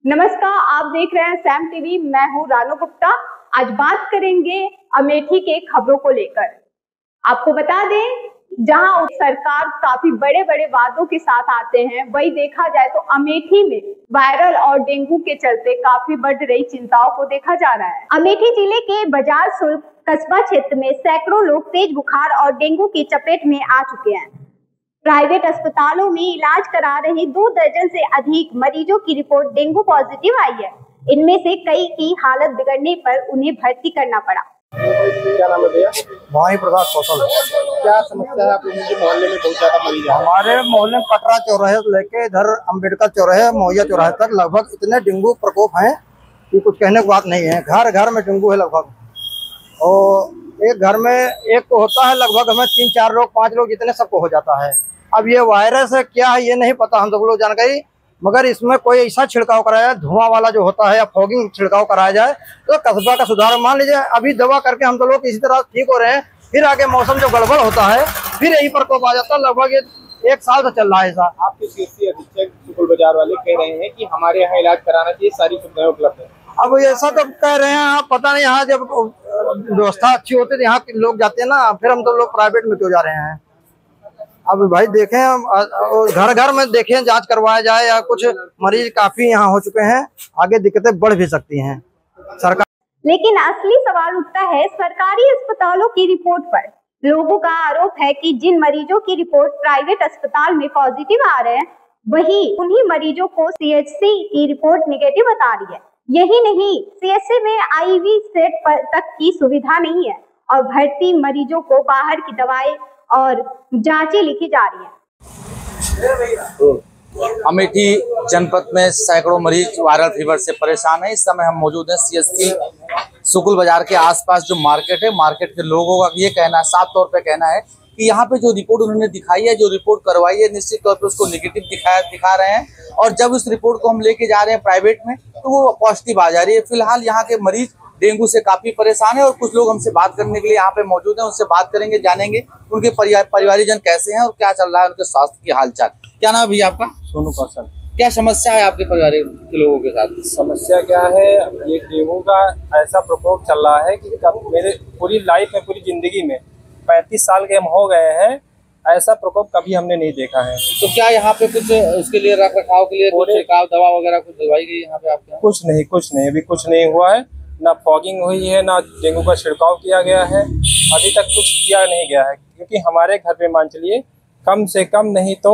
नमस्कार, आप देख रहे हैं सैम टीवी। मैं हूं रानू गुप्ता। आज बात करेंगे अमेठी के खबरों को लेकर। आपको बता दें, जहां सरकार काफी बड़े बड़े वादों के साथ आते हैं, वही देखा जाए तो अमेठी में वायरल और डेंगू के चलते काफी बढ़ रही चिंताओं को देखा जा रहा है। अमेठी जिले के बाजार सुल्क कस्बा क्षेत्र में सैकड़ों लोग तेज बुखार और डेंगू की चपेट में आ चुके हैं। प्राइवेट अस्पतालों में इलाज करा रहे 2 दर्जन से अधिक मरीजों की रिपोर्ट डेंगू पॉजिटिव आई है। इनमें से कई की हालत बिगड़ने पर उन्हें भर्ती करना पड़ा। क्या नाम है भैया? वहीं प्रसाद कौशल। क्या समस्या है आप लोगों के मोहल्ले में? बहुत ज्यादा मरीज है हमारे मोहल्ले में कटरा चौराहे से लेके इधर अम्बेडकर चौराहे मोहैया चौराहे तक लगभग इतने डेंगू प्रकोप हैं कि कुछ कहने की बात नहीं है। घर घर में डेंगू है लगभग, और एक घर में एक को होता है, लगभग हमें 3-4 लोग 5 लोग जितने सबको हो जाता है। अब ये वायरस है क्या है ये नहीं पता हम लोग जानकारी, मगर इसमें कोई ऐसा छिड़काव कराया जाए, धुआं वाला जो होता है या फॉगिंग छिड़काव कराया जाए तो कस्बा का सुधार। मान लीजिए अभी दवा करके हम तो लोग इसी तरह ठीक हो रहे हैं, फिर आगे मौसम जो गड़बड़ होता है फिर यही प्रकोप आ जाता है। लगभग ये 1 साल से चल रहा है ऐसा। आपके सीएससी अधीक्षक सुकुल बाजार वाले कह रहे हैं कि हमारे यहाँ इलाज कराना चाहिए, सारी सुविधाएं उपलब्ध है। अब ऐसा तो कह रहे हैं, आप पता नहीं यहाँ जब व्यवस्था अच्छी होती है यहाँ के लोग जाते हैं ना, फिर हम तो लोग प्राइवेट में क्यों जा रहे हैं। अब भाई देखें, घर घर में देखें, जांच करवाया जाए, या कुछ मरीज काफी यहाँ हो चुके हैं, आगे दिक्कतें बढ़ भी सकती हैं सरकार। लेकिन असली सवाल उठता है सरकारी अस्पतालों की रिपोर्ट पर। लोगों का आरोप है कि जिन मरीजों की रिपोर्ट प्राइवेट अस्पताल में पॉजिटिव आ रहे हैं, वही उन्हीं मरीजों को सीएचसी की रिपोर्ट नेगेटिव बता रही है। यही नहीं, सीएचसी में IV सेट तक की सुविधा नहीं है और भर्ती मरीजों को बाहर की दवाएं और जांचें लिखी जा रही है। अमेठी जनपद में सैकड़ों मरीज वायरल फीवर से परेशान है। इस समय हम मौजूद हैं सीएससी सुकुल बाजार के आसपास जो मार्केट है। मार्केट के लोगों का ये कहना है, साफ तौर पे कहना है कि यहाँ पे जो रिपोर्ट उन्होंने दिखाई है, जो रिपोर्ट करवाई है, निश्चित तौर पे उसको नेगेटिव दिखा रहे हैं। और जब उस रिपोर्ट को हम लेके जा रहे हैं प्राइवेट में तो वो पॉजिटिव आ जा रही है। फिलहाल यहाँ के मरीज डेंगू से काफी परेशान है और कुछ लोग हमसे बात करने के लिए यहाँ पे मौजूद हैं। उनसे बात करेंगे, जानेंगे उनके परिवारजन कैसे हैं और क्या चल रहा है उनके स्वास्थ्य की हालचाल। क्या नाम है भैया आपका? सोनू कौशल। क्या समस्या है आपके परिवार के लोगों के साथ? समस्या क्या है, ये डेंगू का ऐसा प्रकोप चल रहा है कि मेरे पूरी लाइफ में, पूरी जिंदगी में 35 साल के हम हो गए हैं, ऐसा प्रकोप कभी हमने नहीं देखा है। तो क्या यहाँ पे कुछ उसके लिए रख रखाव के लिए कुछ छिड़काव दवा वगैरह कुछ दिलवाई गई यहाँ पे आपके? कुछ नहीं, अभी कुछ नहीं हुआ है। ना फॉगिंग हुई है, ना डेंगू का छिड़काव किया गया है, अभी तक कुछ किया नहीं गया है। क्योंकि हमारे घर पे मान चलिए कम से कम नहीं तो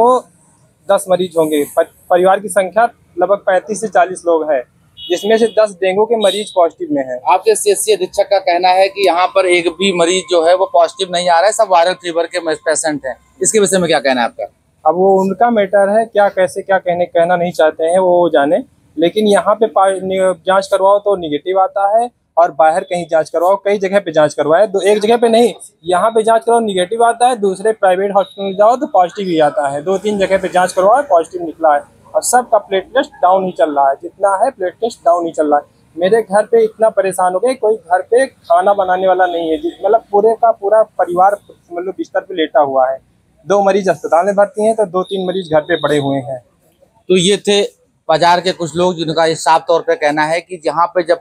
10 मरीज होंगे। परिवार की संख्या लगभग 35 से 40 लोग हैं, जिसमें से 10 डेंगू के मरीज पॉजिटिव में हैं। आपके सीएससी अधीक्षक का कहना है कि यहाँ पर एक भी मरीज जो है वो पॉजिटिव नहीं आ रहा है, सब वायरल फीवर के पेशेंट हैं। इसके विषय में क्या कहना है आपका? अब वो उनका मैटर है, क्या कैसे क्या कहना नहीं चाहते हैं वो जाने। लेकिन यहाँ पे जांच करवाओ तो निगेटिव आता है, और बाहर कहीं जांच करवाओ, कई जगह पे जांच करवाए, एक जगह पे नहीं, यहाँ पे जांच करवाओ निगेटिव आता है, दूसरे प्राइवेट हॉस्पिटल जाओ तो पॉजिटिव ही आता है। 2-3 जगह पे जांच करवाओ, पॉजिटिव निकला है, और सबका प्लेटलेट डाउन ही चल रहा है। जितना है प्लेटलेट डाउन ही चल रहा है। मेरे घर पे इतना परेशान हो गए, कोई घर पे खाना बनाने वाला नहीं है। मतलब पूरे का पूरा परिवार मतलब बिस्तर पे लेटा हुआ है। 2 मरीज अस्पताल में भर्ती हैं तो 2-3 मरीज घर पे पड़े हुए हैं। तो ये थे बाजार के कुछ लोग जिनका ये साफ तौर पे कहना है कि जहाँ पे जब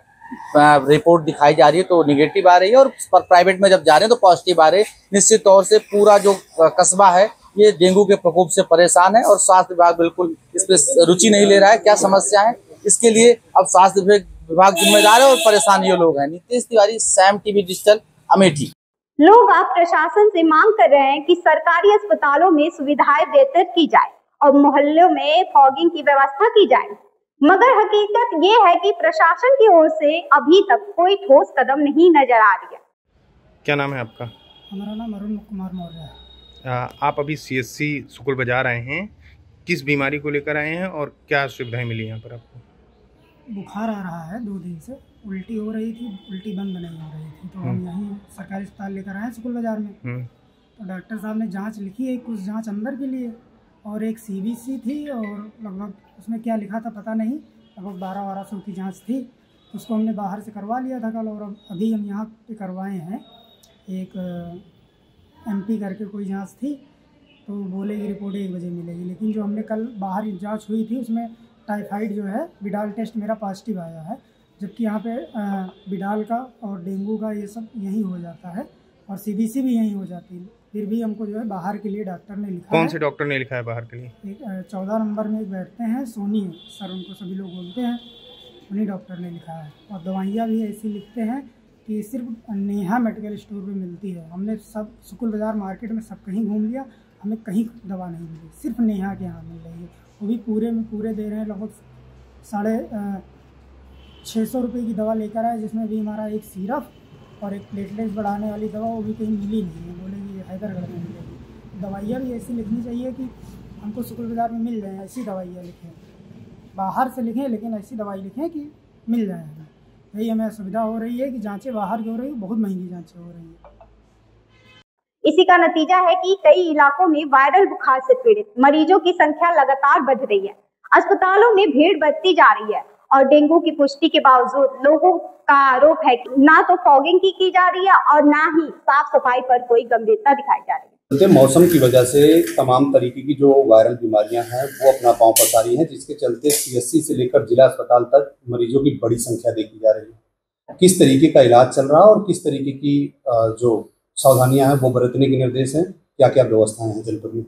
रिपोर्ट दिखाई जा रही है तो निगेटिव आ रही है, और प्राइवेट में जब जा रहे हैं तो पॉजिटिव आ रहे हैं। निश्चित तौर से पूरा जो कस्बा है ये डेंगू के प्रकोप से परेशान है और स्वास्थ्य विभाग बिल्कुल इस पर रुचि नहीं ले रहा है। क्या समस्या है इसके लिए अब स्वास्थ्य विभाग जिम्मेदार है और परेशान ये लोग हैं। Nitish Tiwari, Sam TV digital, Amethi. लोग अब प्रशासन से मांग कर रहे हैं कि सरकारी अस्पतालों में सुविधाएं बेहतर की जाए और मोहल्लों में फॉगिंग की व्यवस्था की जाए, मगर हकीकत ये है कि प्रशासन की ओर से अभी तक कोई ठोस कदम नहीं नजर आ रही है। क्या नाम है आपका? हमारा नाम अरुण कुमार मौर्य है। आप अभी सीएससी सुकुल बाजार आए हैं, किस बीमारी को लेकर आए हैं और क्या सुविधाएं मिली यहाँ पर आपको? बुखार आ रहा है 2 दिन से, उल्टी हो रही थी, उल्टी बंद नहीं हो रही थी, तो हम यहीं सरकारी अस्पताल लेकर आए हैं सुकुल बाजार में। तो डॉक्टर साहब ने जांच लिखी है, कुछ जांच अंदर के लिए और एक CBC थी, और लगभग उसमें क्या लिखा था पता नहीं, लगभग 1200 की जांच थी। उसको हमने बाहर से करवा लिया था कल, और अभी हम यहाँ पे करवाए हैं। एक MP करके कोई जांच थी, तो बोले कि रिपोर्ट 1 बजे मिलेगी, लेकिन जो हमने कल बाहर जांच हुई थी उसमें टाइफाइड जो है बिडाल टेस्ट मेरा पॉजिटिव आया है, जबकि यहाँ पे बिडाल का और डेंगू का ये सब यहीं हो जाता है और सीबीसी भी यहीं हो जाती है। फिर भी हमको जो है बाहर के लिए डॉक्टर ने लिखा कौन से डॉक्टर ने लिखा है बाहर के लिए? 14 नंबर में एक बैठते हैं, सोनी सर उनको सभी लोग बोलते हैं, उन्हीं डॉक्टर ने लिखा है। और दवाइयाँ भी ऐसी लिखते हैं कि सिर्फ नेहा मेडिकल स्टोर पे मिलती है। हमने सब सुकुल बाज़ार मार्केट में सब कहीं घूम लिया, हमें कहीं दवा नहीं मिली, सिर्फ नेहा के यहाँ मिल रही है। वो भी पूरे में पूरे दे रहे हैं, लगभग 650 रुपये की दवा लेकर आए, जिसमें भी हमारा एक सिरप और एक प्लेटलेट्स बढ़ाने वाली दवा वो भी कहीं मिली नहीं है। बोले कि हैदरगढ़ में मिलेगी। दवाइयाँ भी ऐसी लिखनी चाहिए कि हमको सुकुल बाज़ार में मिल जाए, ऐसी दवाइयाँ लिखें, बाहर से लिखें लेकिन ऐसी दवाई लिखें कि मिल जाए हमें। यही हमें असुविधा हो रही है कि जांचें बाहर की हो रही है, बहुत महंगी जांचें हो रही हैं। इसी का नतीजा है कि कई इलाकों में वायरल बुखार से पीड़ित मरीजों की संख्या लगातार बढ़ रही है। अस्पतालों में भीड़ बढ़ती जा रही है और डेंगू की पुष्टि के बावजूद लोगों का आरोप है कि ना तो फॉगिंग की जा रही है और ना ही साफ सफाई पर कोई गंभीरता दिखाई जा रही है। मौसम की वजह से तमाम तरीके की जो वायरल बीमारियां हैं वो अपना पांव पसार रही हैं, जिसके चलते सीएससी से लेकर जिला अस्पताल तक मरीजों की बड़ी संख्या देखी जा रही है। किस तरीके का इलाज चल रहा है और किस तरीके की जो सावधानियां हैं वो बरतने के निर्देश हैं, क्या क्या व्यवस्थाएं हैं जनपद में?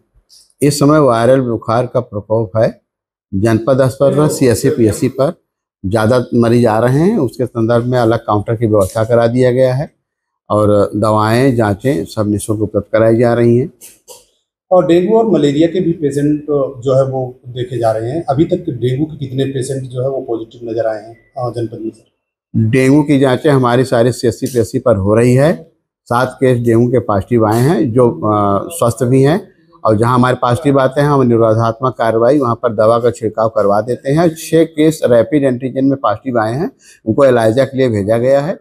इस समय वायरल बुखार का प्रकोप है जनपद अस्पताल सीएससी पीएससी पर ज़्यादा मरीज आ रहे हैं। उसके संदर्भ में अलग काउंटर की व्यवस्था करा दिया गया है और दवाएं जांचें सब निःशुल्क उपलब्ध कराई जा रही हैं। और डेंगू और मलेरिया के भी पेशेंट जो है वो देखे जा रहे हैं। अभी तक डेंगू के कितने पेशेंट जो है वो पॉजिटिव नजर आए हैं जनपद में? सर, डेंगू की जांचें हमारी सारी सीएससी पीएससी पर हो रही है। 7 केस डेंगू के पॉजिटिव आए हैं जो स्वस्थ भी हैं, और जहां हमारे पॉजिटिव आते हैं हम निरोधात्मक कार्रवाई वहां पर दवा का छिड़काव करवा देते हैं। 6 केस रैपिड एंटीजन में पॉजिटिव आए हैं, उनको एलाइजा के लिए भेजा गया है।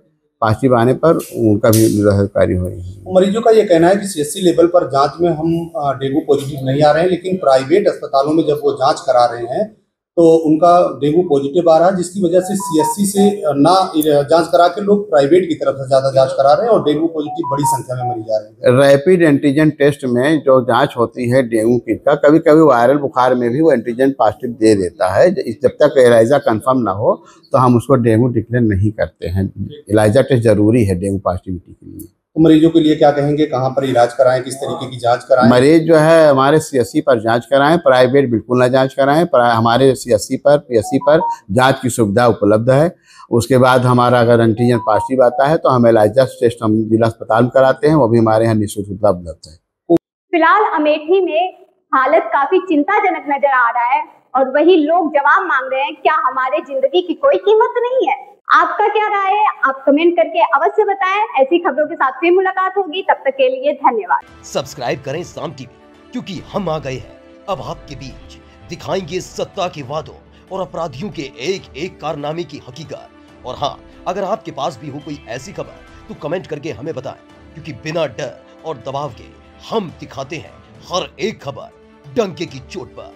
पॉजिटिव आने पर उनका भी निरोधक कार्य हो रही है। मरीजों का ये कहना है कि सीएससी लेवल पर जांच में हम डेंगू पॉजिटिव नहीं आ रहे हैं, लेकिन प्राइवेट अस्पतालों में जब वो जांच करा रहे हैं तो उनका डेंगू पॉजिटिव आ रहा है, जिसकी वजह से सीएससी से ना जांच करा के लोग प्राइवेट की तरफ से ज्यादा जांच करा रहे हैं और डेंगू पॉजिटिव बड़ी संख्या में मरीज आ रहे हैं। रैपिड एंटीजन टेस्ट में जो जांच होती है डेंगू की का, कभी कभी वायरल बुखार में भी वो एंटीजन पॉजिटिव दे देता है। जब तक एलाइजा कंफर्म ना हो तो हम उसको डेंगू डिक्लेयर नहीं करते हैं। एलाइजा टेस्ट जरूरी है डेंगू पॉजिटिविटी के लिए। तो मरीजों के लिए क्या कहेंगे, कहाँ पर इलाज कराएं, किस तरीके की जांच कराएं? मरीज जो है हमारे सीएससी पर जांच कराएं, प्राइवेट बिल्कुल ना जांच कराएं। हमारे सीएससी पर पीएससी पर जांच की सुविधा उपलब्ध है। उसके बाद हमारा अगर एंटीजन पॉजिटिव आता है तो हम एलाइजा टेस्ट हम जिला अस्पताल में कराते हैं, वो भी हमारे यहाँ निःशुल्क सुविधा उपलब्ध है। फिलहाल अमेठी में हालत काफी चिंताजनक नजर आ रहा है और वही लोग जवाब मांग रहे हैं, क्या हमारे जिंदगी की कोई कीमत नहीं है? आपका क्या राय है? आप कमेंट करके अवश्य बताएं। ऐसी खबरों के साथ फिर मुलाकात होगी, तब तक के लिए धन्यवाद। सब्सक्राइब करें साम टीवी, क्योंकि हम आ गए हैं अब आपके बीच, दिखाएंगे सत्ता के वादों और अपराधियों के एक एक कारनामे की हकीकत। और हाँ, अगर आपके पास भी हो कोई ऐसी खबर तो कमेंट करके हमें बताएं, क्योंकि बिना डर और दबाव के हम दिखाते हैं हर एक खबर डंके की चोट पर।